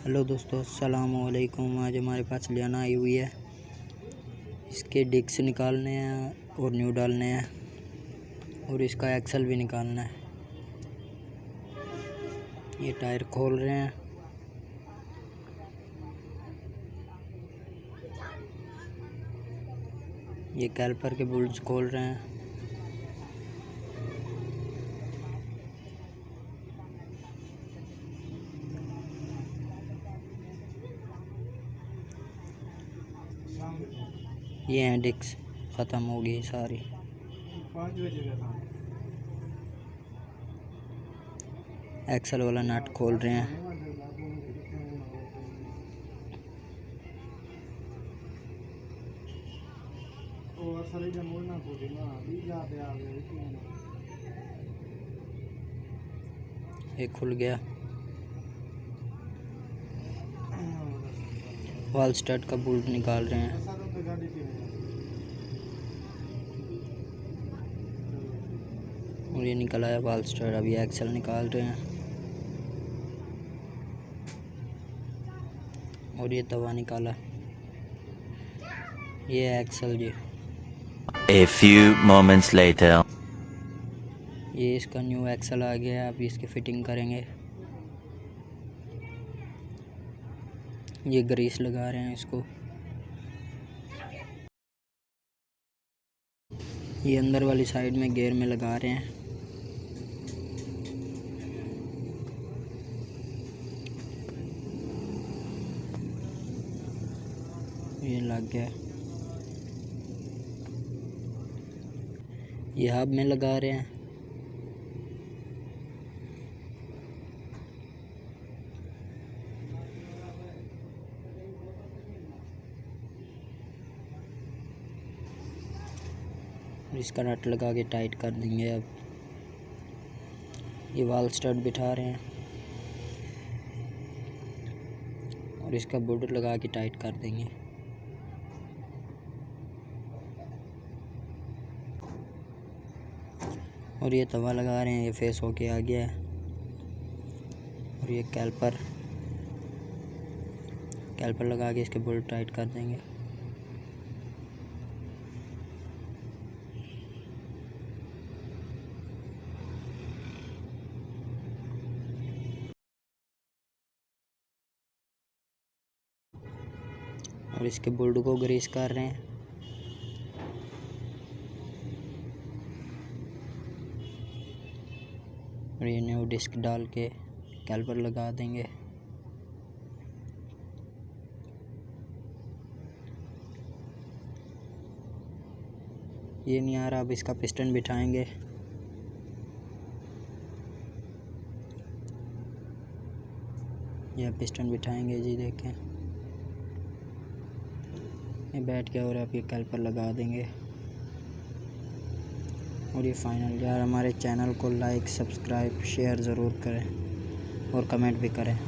Hello दोस्तों, अस्सलाम वालेकुम। आज हमारे पास लियाना आई हुई है। इसके डिस्क निकालने हैं और न्यू डालने हैं और इसका एक्सल भी निकालना है। ये टायर खोल रहे हैं। ये कैलिपर के बोल्ट्स खोल रहे हैं। ये हैं डिस्क ख़त्म हो गई सारी। 5 बजे का था। एक्सल वाला नट खोल रहे हैं। ये खुल गया। वाल स्टड का बोल्ट निकाल रहे हैं। और ये निकल आया वाल स्टड। अभी एक्सल निकाल रहे हैं और ये तवा निकाला। ये एक्सल जी। A few moments later. ये इसका न्यू एक्सल आ गया है। अभी इसकी फिटिंग करेंगे। ये ग्रीस लगा रहे हैं इसको। ये अंदर वाली साइड में गियर में लगा रहे हैं। ये लग गया। ये हब में लगा रहे हैं। इसका नट लगा के टाइट कर देंगे। अब ये वाल स्टड बिठा रहे हैं और इसका बॉर्डर लगा के टाइट कर देंगे। और ये तवा लगा रहे हैं। ये फेस होके आ गया है। और ये कैलिपर लगा के इसके बोल्ट टाइट कर देंगे। और इसके बोल्ट को ग्रीस कर रहे हैं। और ये न्यू डिस्क डाल के कैलिपर लगा देंगे। ये नहीं आ रहा। अब इसका पिस्टन बिठाएंगे। यह पिस्टन बिठाएंगे जी। देखें ये बैठ गया। और आप ये कैलिपर लगा देंगे। और ये फाइनल। यार हमारे चैनल को लाइक, सब्सक्राइब, शेयर ज़रूर करें और कमेंट भी करें।